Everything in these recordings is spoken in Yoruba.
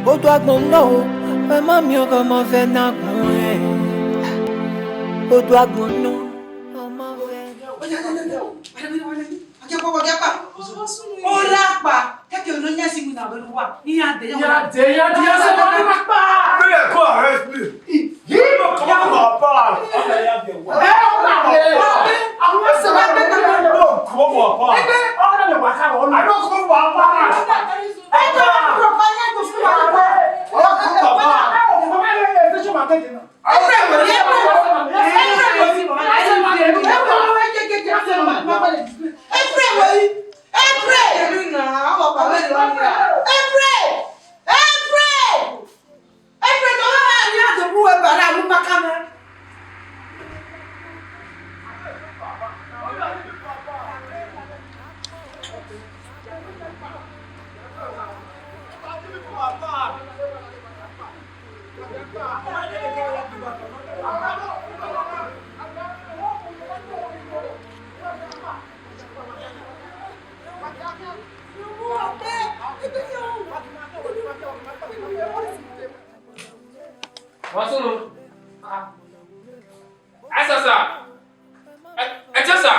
Oduagbon no, my mami o come on fait na moi. Oduagbon no, maman fait. Olá, pá! Quer que eu não ia seguir na rua? Ia de, você vai matar! Olha, corre! Como pá? Você vai pegar como pá? Olha, meu bacana, olha como pá! Deixa eu matar aqui. Masuk Asasa. Ajasa.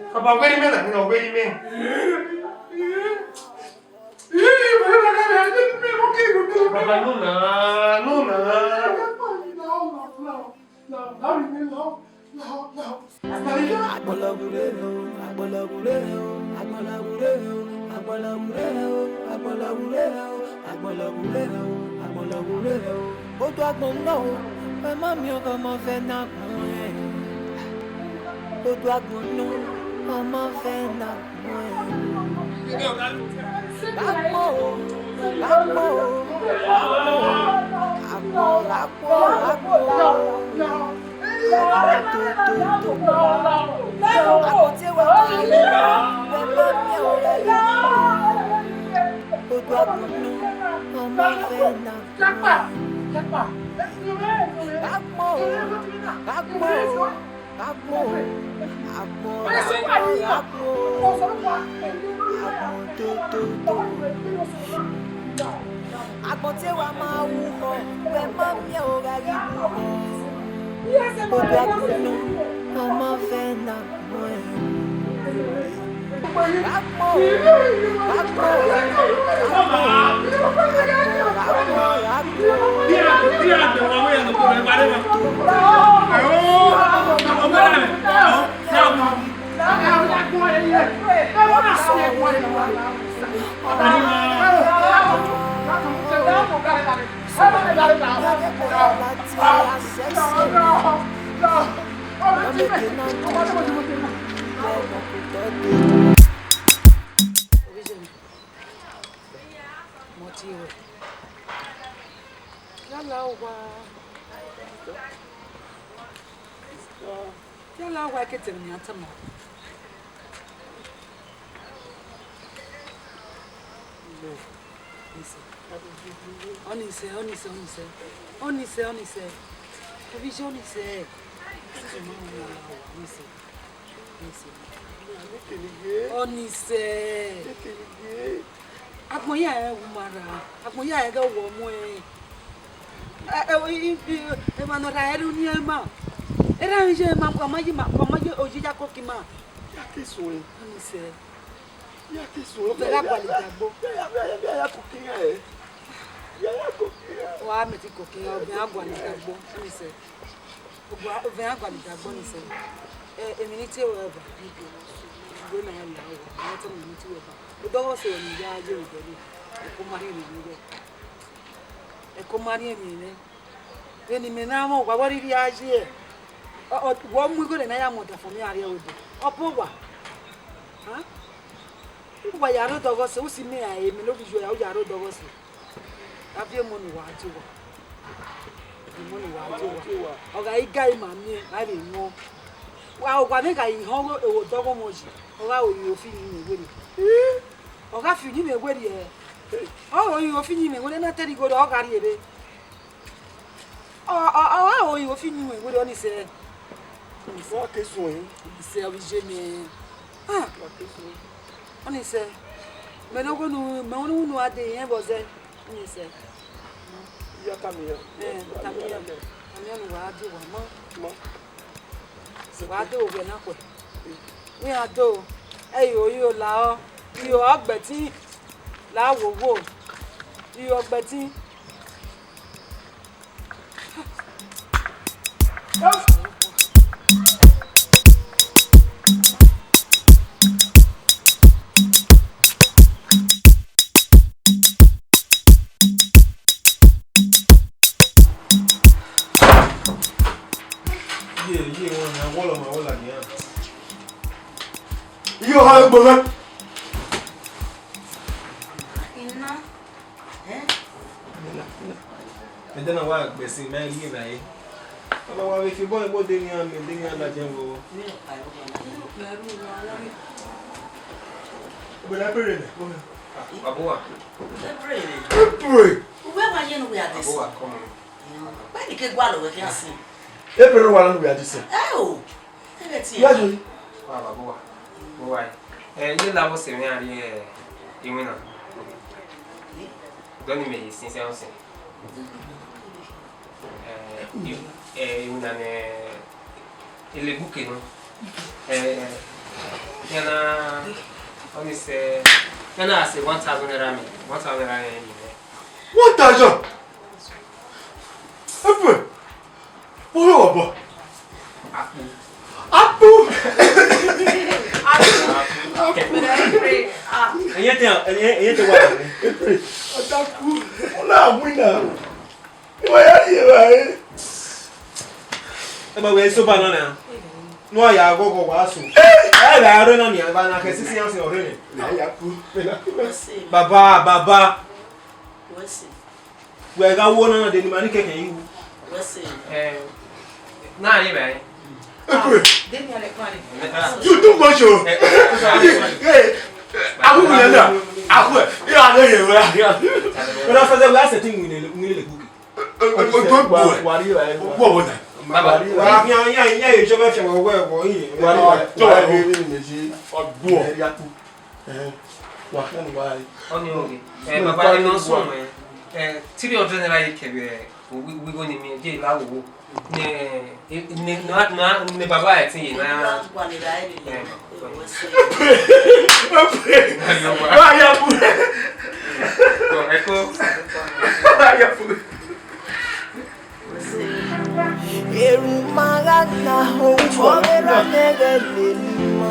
Apa gue di mana? Nggak gue di mana? Bapak Nuna. Oduagbon no, my mami o come on fait na moi. Oduagbon no, maman fait na moi. Agbonte wa ma wu ho, we ma mi o ga ri wu ho. Oduagbon no, mama fe na mo. Yalla wa ke tiri ni atama. Onise. Akmoya e umara. Akmoya e ga wo mo e. E ma no ra eru ni e ma. Era nje ma kwa maji ojija kokima. Que sonho. Onise. Ya que sou. Verá Oduagbon. Ya coquinha é. Ya coquinha. Wa me ti coquinha Oduagbon. Ni se. Oduagbon ni se. Eminity weba. Go na ya o. Na to eminity weba. Odogo se ni ya je odori. E ko mari mi ne. Eni me na mo gwa wori ri aje. Wo mu go na ya mo da fo mi ari odo. Opo wa. Ha? Uba ya ro dogo se usi me ya emi no bi jo ya o ya ro dogo se. Afie mo ni wa ti wa. Mo ni wa ti wa. Oga iga ima mi ari no. Wa ogwa me ga yi ho ewo dogo mo ji. Oga o yi ofi ni me wori. Oga fi ni me wori e. O yi ofi ni me wori na teri go oga ri ere. O yi ofi ni me wori oni se. Só que sonho. Se o gene. Ah, oni se. Me no go no ade yen boze. Oni se. Ya caminha. Caminha no ade wa mo. Mo. Wa de owe na ko. Ni ado. Yo la o. Yo ogbeti. La wo. Yo ogbeti. Yo ha gboro. Ina. Then I want to see my year. I want to be born with the young and the jungle. But I pray. Abua. Pray. Where are you with this? Abua, come on. Where did you go with your sin? Every one we are this. Oh. Let's see. Yaji. Abua. Why? You love us in here. You mean? Don't you make since I say? Il est bouquet, non? Il y en a, on essaie, il y en a assez 1,000 rami, 1,000 rami. 1,000. Un peu. Oh là Apu. Il était what? Apu. On a winner. Ouais, But we're so bad now. No, I go wasu. I don't know me, but I can see you already. Baba. We got one on the money can you? Nah, you may. You too much. Hey, I will not. I will. But after the last thing we need a cookie. What are you? What was that? Baba, yeah, you should have a word for you. only. Baba, I know so. Three of general carrier. We go in me, Jay Lago. Not Baba, I think. Erumagana uvogera negelelima.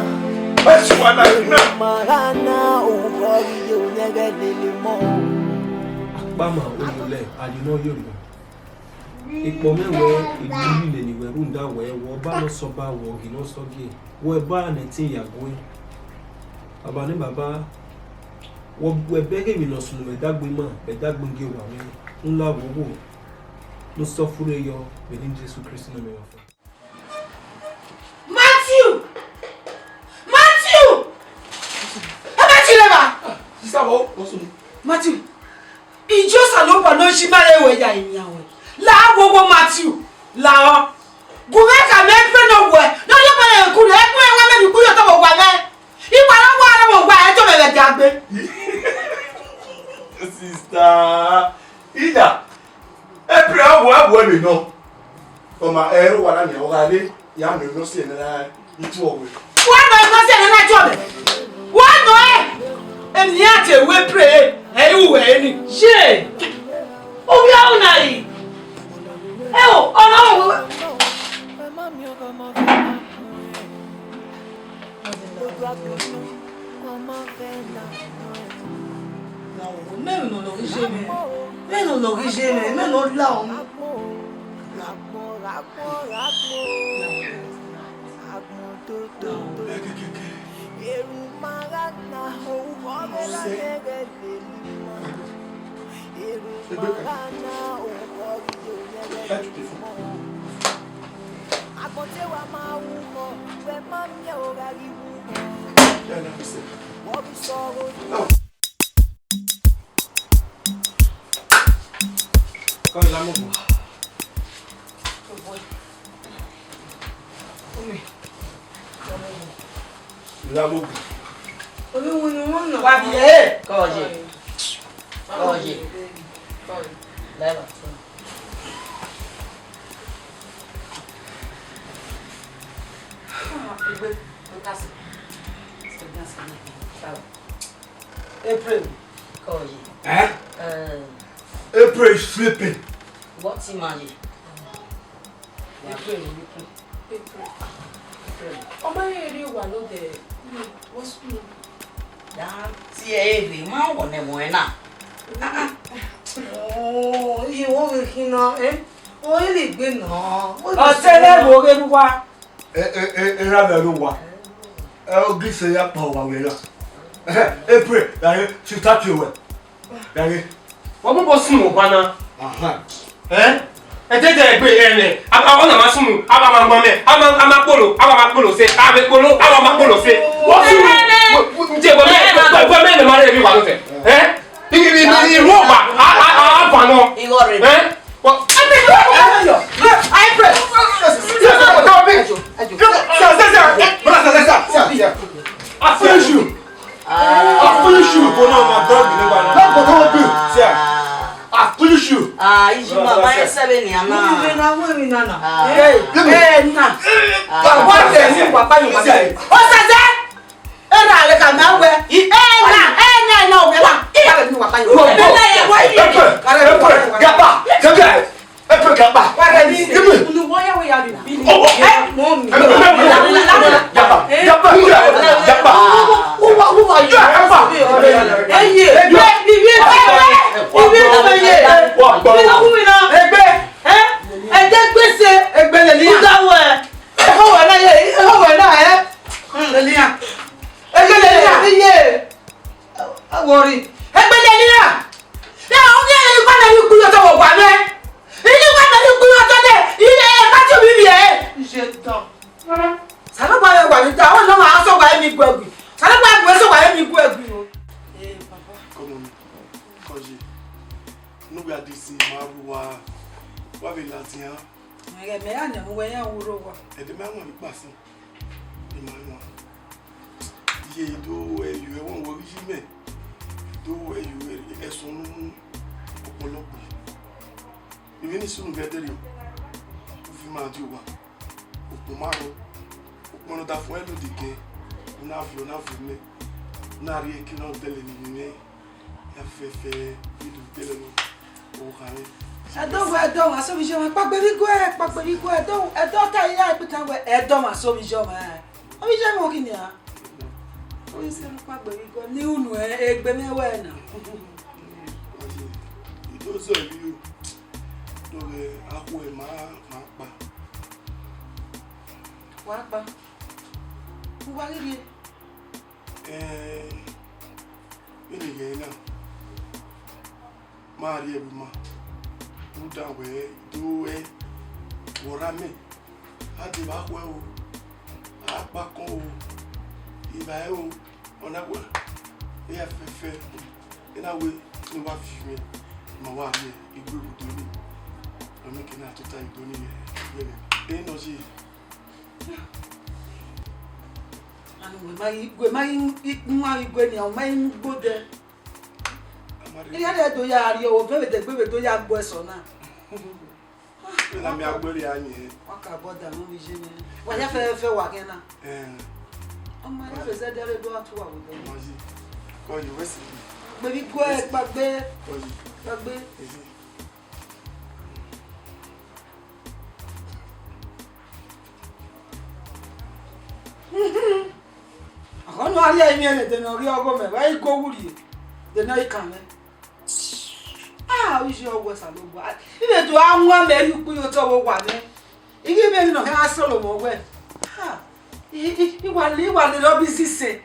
Erumagana uvogera negelelima. Bama olule adino yoruba. Ipo mewe igili ni we runda we wo ba no so ba wo gi no so gi. Wo ba na tin ya gwe. Aba ni baba wo bege mi no sunu me dagbe ma, be dagbe nge wa mi. Nla wo wo. No suffer yo Benin Jesus Christ no me offer. Matthew! Sister, what's on? Matthew. Ijo salopa no shimare we ya inyawe. La gogo Matthew. La o. Gumeka me pe no we. No yo pa ku re ku e wa me ku yo to bo gwa me. Ipa no gwa ra bo gwa e to me be dagbe. Sister, Ida. Every hour we know. Oma ero wala ni o ga le ya me no se na itu owe. Wa no se na na jobe. Wa no e. Emi ate we pray. Ewu we ni. Ṣé. O wi awu na yi. O, Ọlọ́run. Mẹ́rin ló rí ṣe mi. Mẹ́rin ló rí ṣe mi. Mẹ́rin ló la òun. April is sleeping. What's in money? April. Ọmọ yẹn rí wà lóde. Wọ́n sùn. That see ma won mo na. Oh, iye wọ́n rí kí náà wọ́n lè gbé náà. Ọ̀tẹ́lẹ̀ wo re wa. Ra me lo wa. O gise ya pa wa we la. April, that she start you well. That Wọ́n mú bọ́ sùn wá náà. aha. Tẹ́tẹ́ ẹgbẹ́ ẹ̀rẹ̀ àwọn náà máa súnmù àwọn máa gbọ́n mẹ́ àwọn máa pòlò ṣe àwọn pòlò àwọn máa pòlò ṣe wọ́n súnmù jẹ́ gbọ́n mẹ́rin máa rẹ̀ rí wà lọ́tẹ̀ ìrú ọ̀gbà àbànà Ìwọ rẹ̀. I finish you. I finish you. Go now, my dog. Not go to be. I finish you. Iji ma ba ese ni ana. Wọ́n mi nana. Na. Wọ́n tẹ̀ sí pàpá yìí wọ́n tẹ̀. Ó ṣẹ̀ṣẹ̀. Ẹ̀rọ àlẹ́ kà máa ń wẹ̀. Ẹ̀ẹ́nà òwe wa. Ìyàwó mi wà báyìí. Ẹ̀ẹ́nà yẹ wọ́n yìí. Ẹ̀pẹ̀ gàpà. Jẹ́jẹ́. Ẹ̀pẹ̀ gàpà. Wàrẹ̀ mi. Give me. Olùwọ́ yẹ̀wò yà lù. Mọ́ mi. Gàpà. Gàpà. Gàpà. Wúwa yóò ẹ̀fà. Ẹyẹ. Ibi ẹgbẹ́ gbèsè ẹgbẹ́ lè ní ìdáwọ̀ ẹ̀ ẹ̀họ́wẹ̀ náà yẹ ẹ̀họ́wẹ̀ náà ẹ̀ lẹ́líà ẹgbẹ́ lẹ́líà níyẹ àwọ̀rí ẹgbẹ́ lẹ́líà ní àwọn ní ẹ̀yìn bá lẹ́yìn kúrò tó wọ̀ wà mẹ́ ẹ̀yìn bá lẹ́yìn kúrò tó dẹ̀ ilé ẹ̀ bá tó bí mi ẹ̀ ṣe tán sàlọ́gbà ẹ̀ wà níta àwọn náà máa sọ̀gbà ẹ̀ mi gbọ́ ẹ̀gbìn sàlọ́gbà ẹ̀ sọ̀gbà ẹ̀ mi gbọ́ ẹ̀gbìn o. No be adisi maruwa wa be latian Me ya na mo ya wuro wa. e de ma won ipasin e ma won ye do eyu e won wo ri me do eyu e sunu opolopo ibi ni sunu vederi o fi ma di wa opo maro opo no da fun elo dike una fi me na ri e ki no tele ni me ya fefe idu tele no Ẹ̀dọ́ asọ́bíṣẹ́ wọn pàgbẹ́rígbó ẹ̀dọ́ táyé àìpítà wẹ̀ ẹ̀dọ́ asọ́bíṣẹ́ wọn ọbíṣẹ́ wọn kì ní à oríṣẹ́ wọn pàgbẹ́rígbó ní ùnú ẹgbẹ́ mẹ́wàá ẹ̀nà. Ìdọ́sọ̀ ìlú lórí akọ ẹ̀ máa pa. Wàá pa mo wá rí rí. Ilé yẹn náà máa rí ẹ̀rù mọ́ ló dáwẹ̀ tó ẹ wọ̀rá mẹ́ láti bá pẹ́ o apá kan o ìbá ẹ o ọ̀nà wẹ̀ ẹ fẹ́fẹ́ ẹ̀náwé ní wàá fi mi mà wá rí igbó ìrùdó ní ọmọ kìíní àtúntà ìdó ní ẹ̀rẹ̀ ẹ̀yìn náà ṣe. Gwe ma nwa igwe ni àwọn máa ń gbóde. Ilé ẹ̀dẹ̀ tó yá àríyọ̀ wò fẹ́rẹ̀ tẹ̀gbẹ́wẹ̀ tó yá gbọ́ ẹ̀sọ̀ náà. Ìlànà mi agbẹ́rẹ́ ayé ẹ̀. Wọ́n kà bọ́dà ló ń ṣe ní. Wọ́n yá fẹ́ wà kẹ́ náà. Ọmọ ẹ̀yà rẹ̀ sẹ́ dẹ́rẹ́ bí wọ́n tún wà wọ́n. Oh, you wait. Baby, go ahead, back there. Back there. I know I hear the no real government. Why you go with you? The night coming. Ah, we should always have no one. Even to our one man, you put your toe one. If you may not have solo more well. Ah, he will leave one little busy say.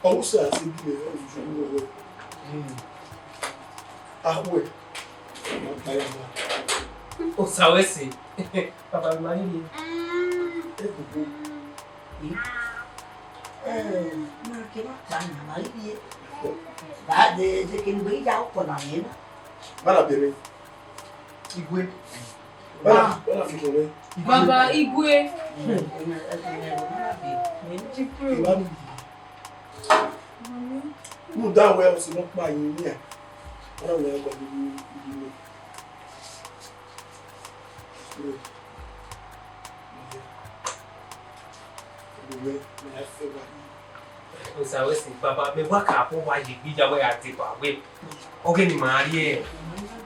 Also, I think you wait. O sabe sim. Papai Maria. Mà cái bác chẳng nói gì. Đã để cái bí giáo của này nó. Bala bere. Igwe. Bala fi kowe. Baba Igwe. Ibanu. Mu da we o si mo pa yin ni a. Ara we gba bi ni. O sabe sim. Papai me vai cá por vai de vídeo vai até para ver. Alguém me Maria.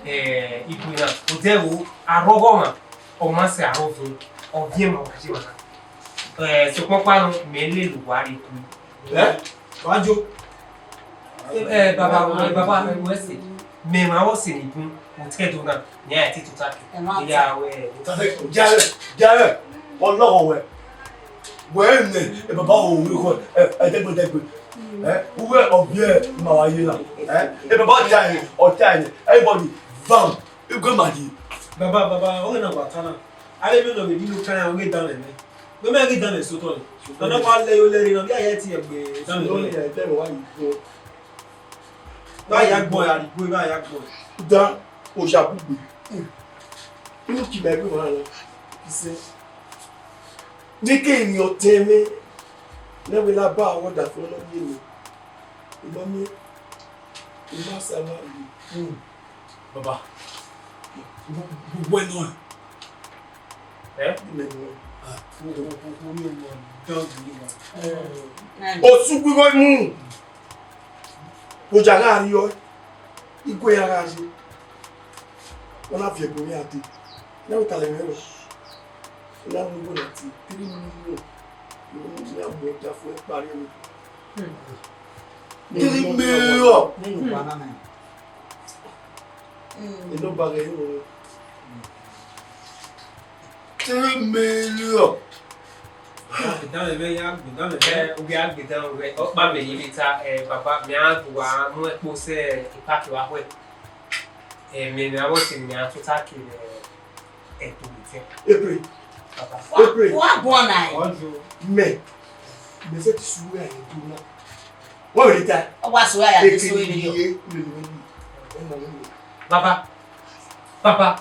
Igwe na. O teu arrogoma. O mas arrogo. O bien mo kaji mana. So kwa kwa me le luari tu. Wajo. Baba wesi. Me ma wo sini kun. O te do na. Ni ati tutaki. Ya we. Jare. Wallahu we. When the baba o we ko degbe. Uwe obie ma wa yi na. E baba jai o jai. Everybody bam. You go madi. Baba, o na watana. Ale me no be di lo kan o ge dan le me. Me me ge dan le so to ni. Na kwa le yo le ri na bi aye ti e gbe dan le. Ya te wa yi ko. Ba ya gbon ya ri gbo ba ya gbon. Dan o sha bugbe. Inu ki be bi won la. Ise. Dike ni o teme. Le we la ba wo da fun lo ye ni. Imo mi. Imo sa ma yi. Baba. Bueno. Osu gbigo mu. O jaga ri o. Igwe ara se. Wọ́n fi ẹ̀gbọ́n mi àti. Na o tale mero. Na mo go na ti 3 million. Ni amo ta fún ẹ parí mi. 3 million. Nínú banana. Ino ba re o. 3 million. Dan le me ya gbe dan le me. O bi agbedan we. O pa me yi ta baba mi agwa mu epo se ipaki wa we. Me na wo si mi atutaki eto bitin. April. Papa. April. Wá bọ̀ náà. Wajo. Mais. Mais c'est soué à tout là. Wa we ta. Ọ wá sọ ya ti sọ ilé yọ. Papa,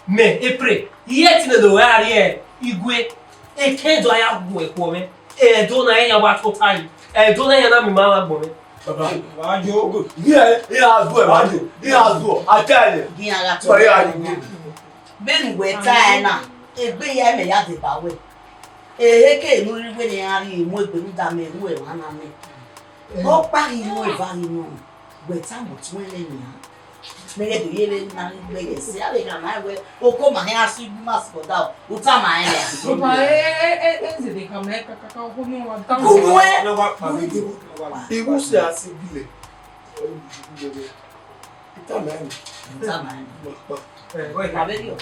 me epre, yet no do are Igwe, e ke do ya gbo epo me. E do na ya wa to time. E do na ya na mi ma la gbo me. Baba. Wajo. Ya do e wajo. Ya do. Atale. Bí ara tó. Sorry a ni. Bẹ́ẹ̀ni wẹ̀ tá ẹ̀ náà, egbe ya ẹ̀mẹ̀ ya ti bá wẹ̀. Èhékè inú rí wẹ̀ ní ara ìmú egbe ní dàmé ìmú ẹ̀ wá náà mẹ́. Ó parí inú ìbá inú wẹ̀ tá mọ̀ tí wọ́n lè nìyà. Mẹ́gẹ́ tó yé lé náà gbẹ̀yẹ̀ sí àlè kà máa wẹ̀ okó màá ní aṣọ ibi máa sọ̀rọ̀ dá o tá máa ń lẹ̀. Papa, eze ka me kaka ho mi wa dan. Kúmú ẹ̀. Na wa pa me di. Iwu se asibile. Ita me. Tá máa ń lẹ̀. Pa. Oi, Ìpàdé yọ.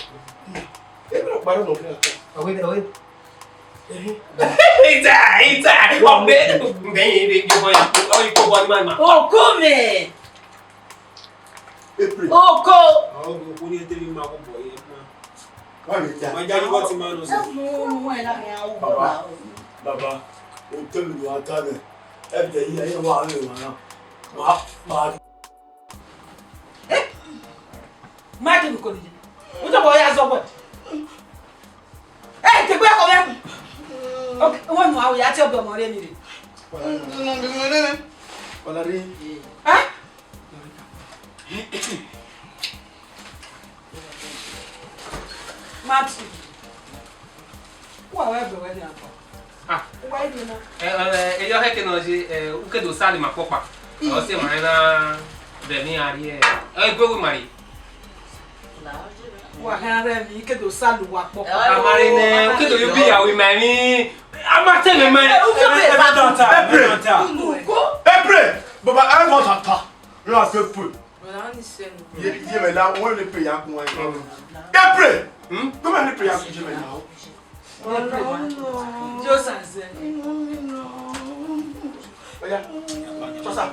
E bro pa no kira ta. oi. Ita. O be, bem, eu vou ir pro bode mais. Okó mi! April. Okó! Àwọn ko ni tele ma ko boy na. Wa we ta. Ma ja ni what man no so. Mú ẹ̀ lábẹ́ àwọn ọ̀gbọ̀n. Baba. O tell me what ta de. E de yi aye wa re wa na. Ma. Má kí ni kò ní. Mo jẹ́ bọ̀ ya sọ pé. Te gbé ọkọ̀ mẹ́kùn. Wọ́n nù àwọn ìyá tí ọbẹ̀ ọmọ rẹ̀ mi rè. Wala re. Mati. Wa we be we ni apa. Ah. Wa ni na. Yo he que no ji o que do sali ma popa. O se ma na Benin ari gbe we mari. Wa han re mi ke do salu wa po. Amari ne o que do you be ya we mani. Amate me me. Après, baba un grand tata. Là c'est peu. Voilà ni sen. Il mais là on le paye à moi. Après, comment le paye à je mais là. Jo sanse. Oya. Ça.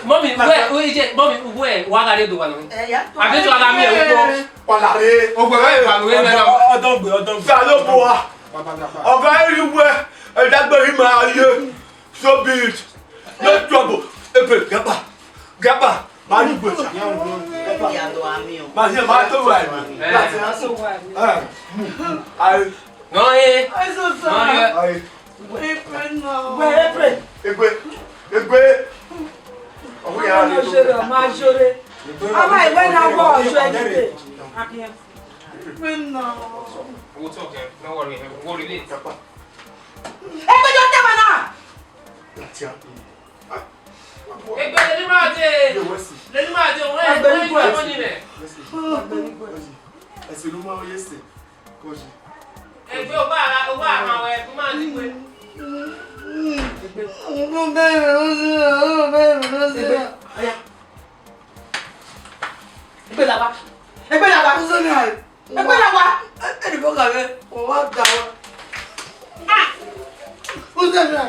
Mommy, where wagare do wanu. Abi to aga mi e wo. Olare. O gbe e ba we na. Odongbe. Sa lo bo wa. Oga eri we, e dagbe ri ma aye. So be it. No trouble. Epe, gaba. Ma ni gbe sa. Ma se ma to wa ni. So wa. Ai. No eh. Ai so so. Ai. Egbe. Owo ya ni to. Ma jore. Ama iwe na bo so edite. Akin. No. We'll talk here. No worry. We'll relate. Egbe jo te wa na. Tiens. Egbe le mate. Le mate o e gbe mo ni le. Est-ce que nous m'avons yesté? Koji. Egbe o ba ma we bu ma ni pe. Egbe la ba. Eni bo ka be. O wa da wa. Ah. O se na.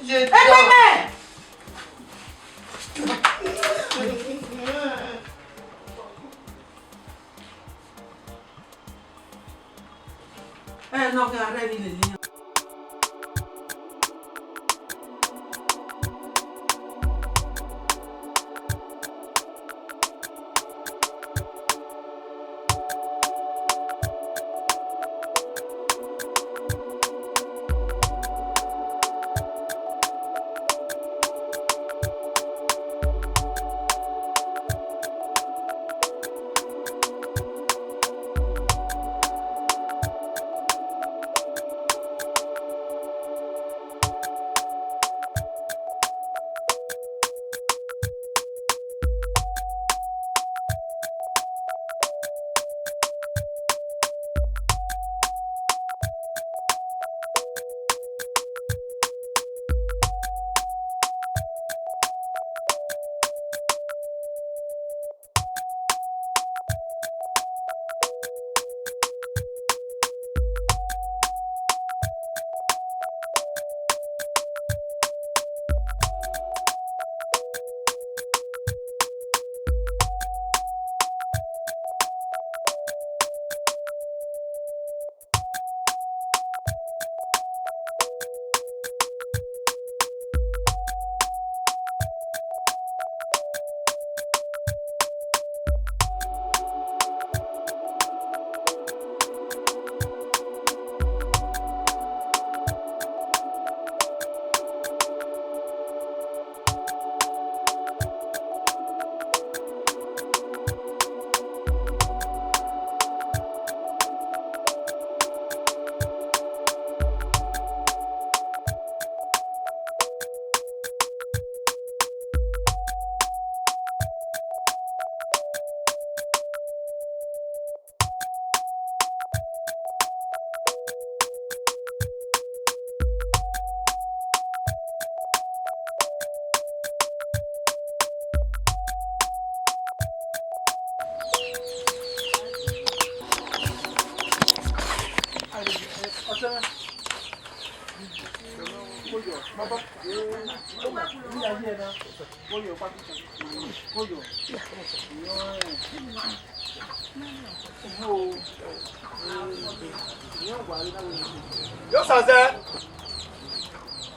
Je. Egbe me. No que arregli le linee.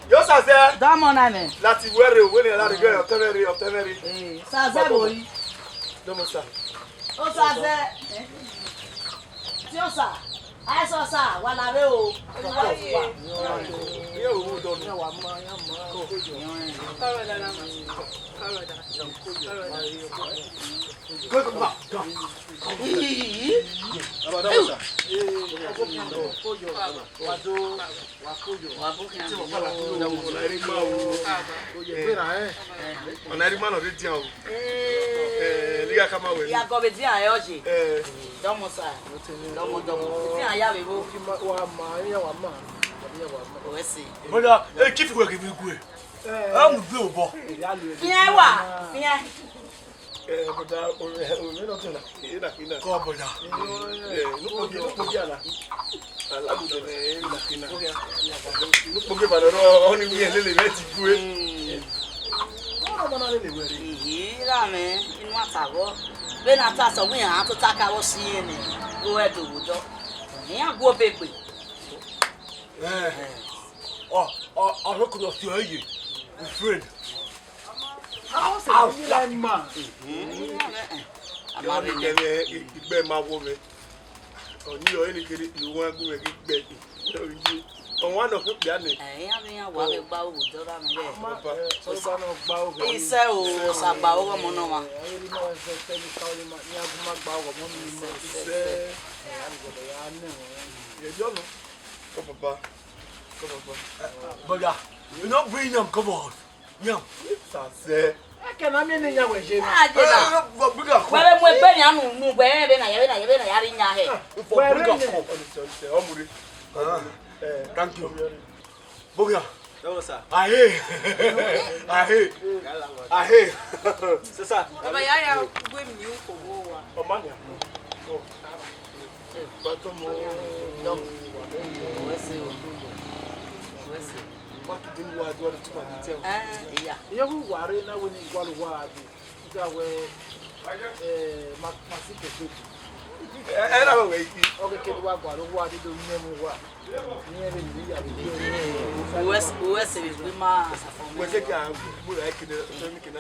Yo saze. Damona me. Lati were la regret of temeri. Saze bori. Domo sa. O saze. Ti o sa. Ai so sa wa la re o. Ye o do ni. Wa ma ya ma. Go go. Onari mano de dia o. Liga kama we. Ya go be dia e oje. Domo sa. Domo. Dia ya be bo. Wa ma ya wa ma. O ese. Boda, kifi we kifi ku. Am gbe o bo. Fien wa. Fien. Boda o me no tena. Ina. Ko boda. No podia la. Ala bu de ina kina. No podia ba ro oni mi ele le ti ku e. Ira me inu atago. Be na ta so wi an to taka wo si ni. Go e do wudo. Ni agbo pepe. I look at you, you friend. How like man. Amari kele igbe ma wo me. Oni yo ni kiri iwo agu me igbe. On one of the ani. Ya mi ya wa be gba owo do ra mi be. So ba no gba o. Ise o sa gba owo mo no wa. Ayi ni o se te ni ka o ma ni agu ma gba o mo mi mo. Se ya ni o. Ye yo no. Come papa. Boda, you not bring them, come on. Yam. Say. I can am ni nya we je. Ah je na. We be mo be ni anu mu be na ya ri nya he. Thank you. Boga. Hello, sir. Ahe. Sir. Baba ya gwe mi ni ko wo wa. O mania. Oh. Bato mo. Yam. Wese o. What did you do to my tell? Yeah. Ye hu ware na we ni gwalu wa bi. Ita we ma si ke so. Era we. Okay, ke wa gwalu wa di do ni mu wa. Ni e ni ya bi. Wese bi ma sa fo. We take am, we like the so me can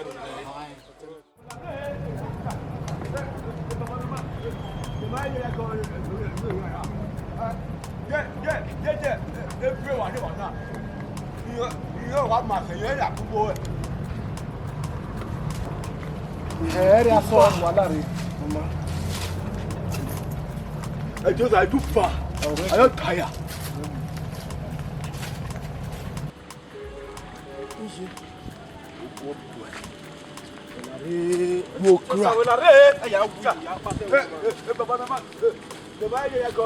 Era só wala re. Mama. I do far. I don't tire. Mo kra. Wala re. Aya uga. Baba na ma. The way you go.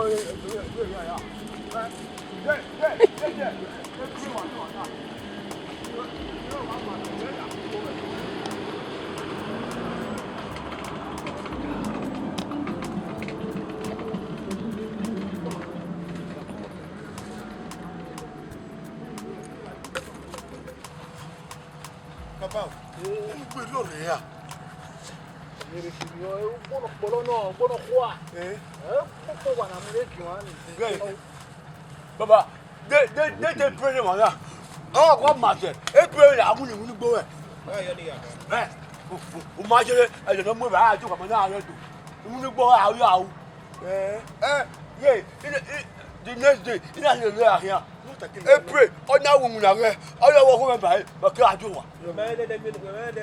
Papa, o gbé lórí ya. Mere fi yo e polo no kwa. Ko wa na mere ki wa ni. Baba, they pray mo ya. Oh, ko ma je. E pray la mu ni mu gbo e. Yo ni ya. O ma je e je no mu ba ju ko mo na re do. Mu ni gbo a yo the next day, in a year here. E pray, on na wo mu na re. O yo wo ko ba e, ba ka aju wa. Yo me de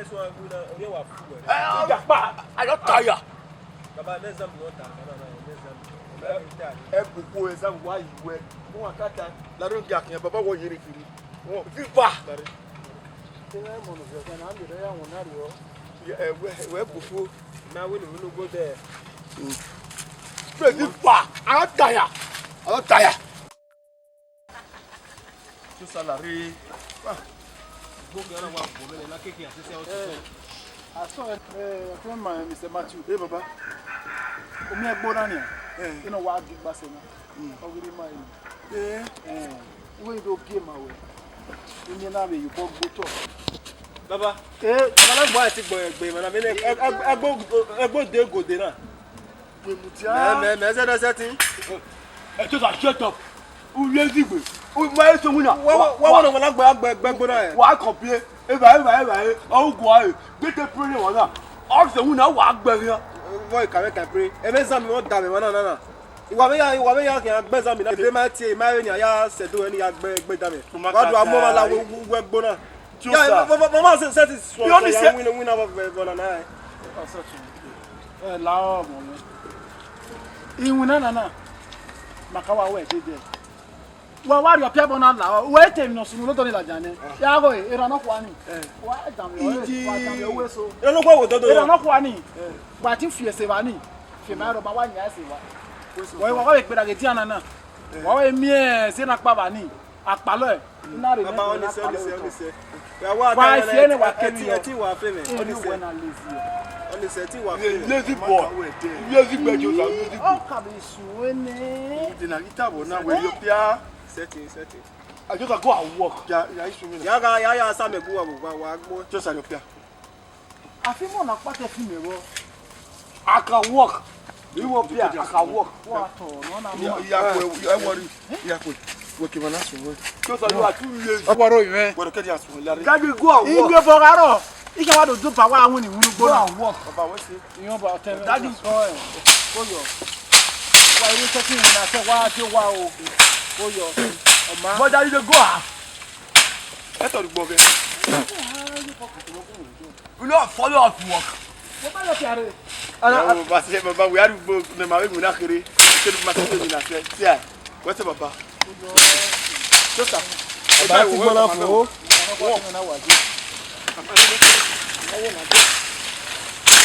so agu na ori wa fu. I don't tire. Baba next time no ta. E buku exam wa iwe. Won akata la ron ga kan baba wo yiri kiri. Won fifa. Te na mo no se na mi re ya won na ri o. We buku Na we no go there. pray fifa. I don't tire. To salary. Go get na wa bo me na keke asese o ti. Aso friend my Mr. Matthew. Hey baba. Omi egbo na ni. Ino wa gi gba se na. O giri ma yi. We do game awe. Ni na be you go to. Baba. Mala gbo ati gbo mo na me egbo de go de na. We mutia. Me se setting. To shut up. U lazy gbe. U ma so mu na. Wa no mala gbo na e. Wa complain. Eba. O go aye. Get the pray won na. All the mu na wa gbe yan. Boy, can pray. E me exam no da me na. Iwa ya ke agbe zami na de ma tie ma ni ya sedo ni agbe dami. Wa do amo ma la we gbona. Ya mama se set is win over na. La mo. Iwuna na. Makawa we de. Wa wari o pia bona la. We temi no sunu lo to ni la jane. Ya go e ra no kwa ni. Wa dami o we so. E lo kwa wo dodo. E ra no kwa ni. Ba ti fi ese ba ni. Fi ma ro ba wa nya ese wa. Wa we pe da ke ti anana. Wa we mi e se na pa ba ni. Apalo e. Ina re Baba oni se. Ya wa eti wa fe me. Oni se. Oni se ti wa fe. Lazy boy. Lazy gbejo sa lazy boy. O ka be suene. Dina itabo na we yo pia. Setting. I just go and work. Ya issue me. Ya sa me buwa wa agbo. Just your pia. Afi mo na pate fi me wo. I can work. You work pia, I can work. Wa to no na mo. Ya worry. Ya ko. We ke mana so we. Just you are too lazy. Oboro yin. We ke dia so lare. Daddy go and work. Igbe fogaro. Ike wa do do pa wa awun ni wunu Go gbo. and work. Baba we say. Iyan ba tell me. Daddy so go yo. Wa ire se tin na se wa ti wa o. Go yo. Oma. But daddy go ah. E to gbo be. You not follow up work. Mo ba lo ti are. Oh, baba we are go na ma we na kere. Se ma se ni na se. Tia. What's baba? Just up. Baba ti gbona fun o. Na wa ji.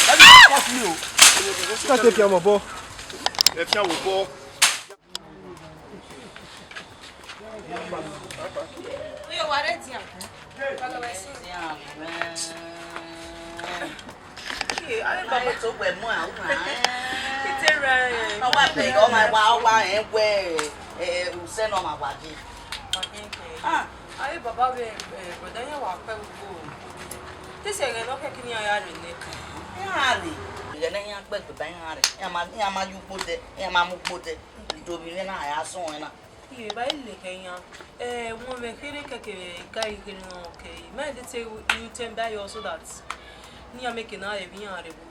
Daddy fuck me o. Ka take your mo. E fi awo bo. Oyo wa re ti an. Baba we si. Ai ba to gbe mu a una. Kite ra. No wa pe o ma wa enwe se no ma wa ji. Ah, Aye baba we brother yan wa pe go. Ti se re no ke kini aya re ne. ya ni. Ye na yan gbe gbe yan re. Ya ma ju pote, ya ma mu pote. Do bi na ya so na. Iye ba ile Kenya. Won me kere keke kai kere no okay. Me dey say you tell that you so that ni am make na e bi yan re bu.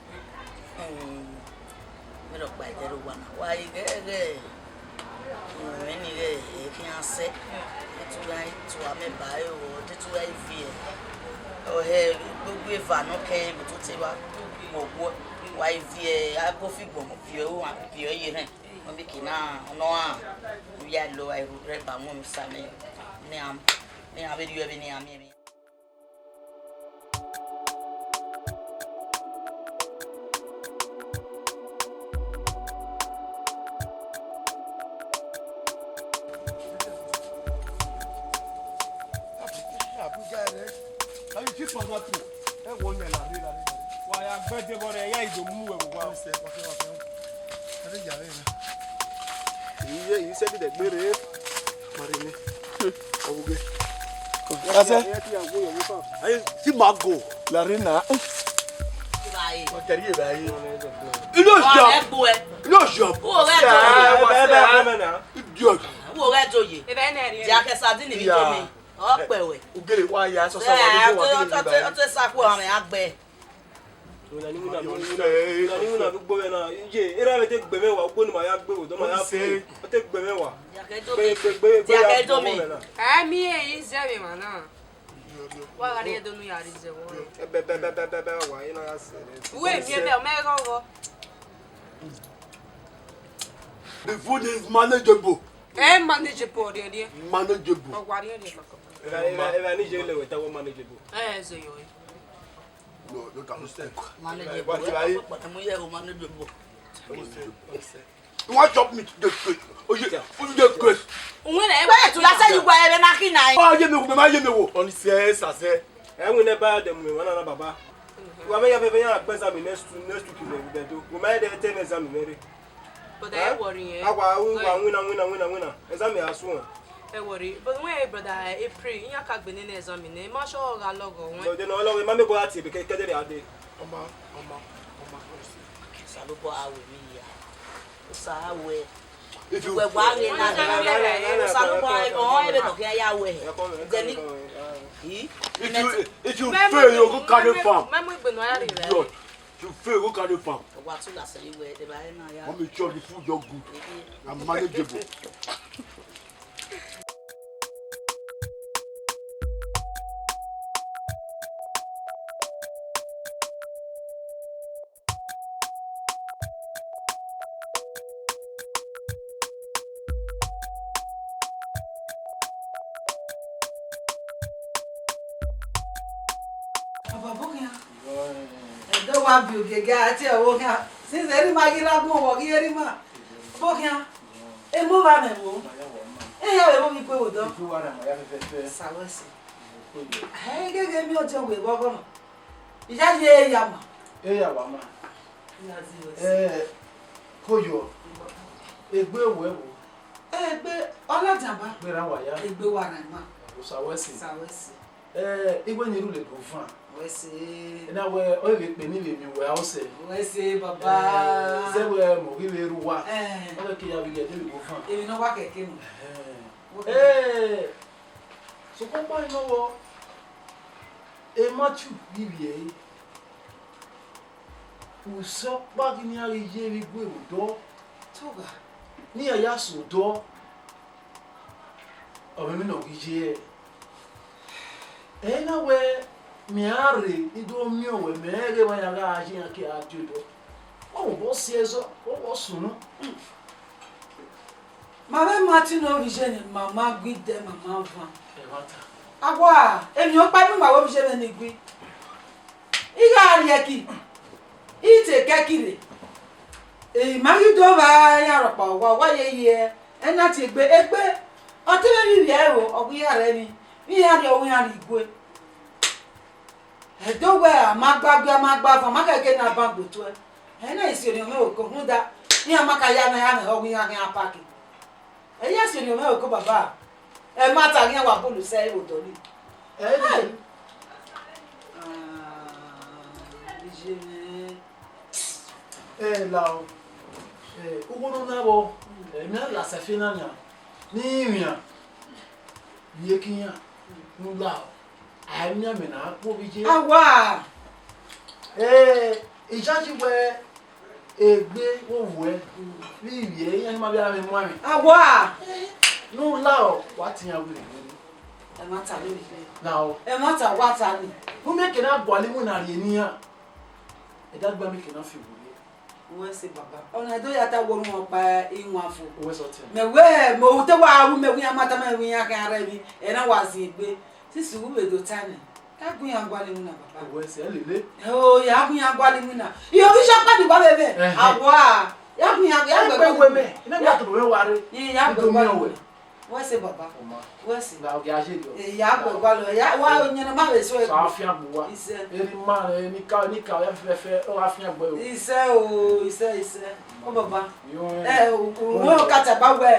Me lo pa ite ro wa na. Wa ige ge. Me ni ge e fi an se. Tu ga tu a me ba e o, tu ga fi e. O he gbogbo eva no ke bi tu ti wa. Mo wo wa fi e a go fi gbo mo fi o wa fi o ye hen. Mo bi kina no a. We are low I regret ba mo sa me. Ni am be you be ni am me. Birthday boy, yeah, you move wow. You said that better. Marine. Okay. That's it. I see Margo. Larina. What are you buying? You know job. You know job. Oh, Idiot. wo ga joye. E be na re. Ja ke sadin ni bi to mi. O pe we. Ugele wa ya so so wa ni. O te sa ku àwọn agbe. Nani muna gbogbo ẹ̀ náà yé eré àbẹ̀ tẹ́ gbẹ̀mẹ̀ wá gbóni màá yá gbé wò tó màá yá fún ọ tẹ́ gbẹ̀mẹ̀ wá. Gbé yá gbọ́ mọ́ náà. Mi e ze mi ma na. Wa ga re do nu ya ri ze wo. Bẹ́ẹ̀ wà yín náà yá sẹ̀rẹ̀. We mi e be o me go. The food is manageable. Manageable de. Manageable. O wa re de ka ko. Ẹ ní jẹ́ ilé ìwé táwọn manageable. Ze yo. No, don't understand. Manageable. Mo ye o manageable. You want chop meat? Just quick. Oh yeah. Just quick. Unwe na e Ba tu la se you gba ere na ki na. Oh yeah, me ma ye me wo. On sẹ́ sàṣẹ́. Ẹ ń wílẹ̀ bá dẹ̀ mú wọn náà bàbá. Wà á mẹ́yà fẹ́fẹ́ yẹn àgbẹ̀ sàmì next week ìbẹ̀ tó. Wò máa yẹ dẹ̀ tẹ́ exam mẹ́rin. But I worry eh. Àwa win. Exam yà sún wọn. E worry. But when brother April, in ya ka gbe ni exam ni, ma sure ga logo won. Lọ́dẹ náà ọlọ́wọ́ má mẹ́kọ̀ọ́ àti ìbẹ̀kẹ́ kẹ́dẹ̀rẹ̀ adé. Ọmọ. Salubo awe mi ya. O sa awe. If you We gba ni na na. Salubo awe o e be to ke ya we. Deni. if you fail, you go carry farm. Ma mo gbe no ya ri re. Lord, if you fail, go carry farm. what to last anyway, the Bayana. Let me show the food you're good. I'm manageable. Don't want you to get a since every Magira more, hear ma. Bokia, a move on a move. I have a people with them. Sawasi. Hey, give me a job with Bogon. Is that ye, Yama? Wama. Koyo. Egbe wewo. Egbe, all jamba. Gbera waya. Egbe warama. Sawasi. Sawasi. Igwe nyiru le profan. Wesi. Na we o le pe ni le mi we house. Wesi baba. Se we mo ri le ru wa. O le ke ya bi le de profan. Èmi no wa keke nu. So ko pa ino wo. E machu bibi uso pa ni ari je bi gwe odo. Toga. Ni aya so do. O me no gije. Na we miare ido mi o we mere wa ya ga aji ake atudo. O bo si ezo, o bo sunu. Mama Martin o vision mama gwi de mama van. E mata. Agwa, emi o pa mi ma wo vision ni gwi. Iga ari eki. Ite kekire. Ma yi do ba ya ro pa wa ye ena ti egbe. O te mi bi e o ogun ya re ni. Mi ya de ohun ya ri igwe. Edo we amagba fa makeke na bango to e. Na isi oni o me oko hunda. Ni amaka ya na ohun ya kan park. E ya si oni o me oko baba. E mata ri wa bolu se odo ni. La o. Ugono na bo. Mi la se fina nya. Ni nya. Ye kinya. Nula. Anya me na po bi je. Awa. Ijaji we egbe owo e. Bi ye yan ma bi ara me mu ami. Awa. Nula o wa ti yan we. E mata lo ni. Now, E mata wa ta ni. who make na gwale mu na re ni a. E da gba make na fi wo. Wọ́n ṣe bàbá. Ọ̀nà tó yàtọ̀ wọ́n wọn pa ìwọ̀n àfọ̀. Owó sọ tẹ̀. Mẹ̀wẹ́ mo tẹ́ wá arú mẹ̀wé amátá mẹ̀wé yẹn kan ara mi ẹ̀ náà wá sí ìgbé sísè wú èdò tánì. Kágun yàn gbálẹ̀ mu náà bàbá. Owó ẹsẹ̀ lélẹ̀. Ó yàgùn yàn gbálẹ̀ mu náà. Ìyọ̀ bí sọ́kàdì wà bẹ̀bẹ̀. Àwọ̀ à yàgùn yàn Ẹgbẹ́ wẹ̀ mẹ́. Iná bí àtọ̀ bẹ̀ wá rí. Yàgùn gbálẹ̀ mu. Wọ́n ṣe bàbá. Wọ́n ṣe. Na ọ̀gẹ̀ ajé lọ. Yàgùn gbálẹ̀ wà yẹn má lè sọ Sọ àfihàn bù wá. Iṣẹ́. Eri máa rẹ̀ ní ká ẹ fẹ́fẹ́ ó àfihàn gbọ́ yòó. Iṣẹ́ o iṣẹ́. Ó bàbá. Wọ́n kàtà bá wẹ̀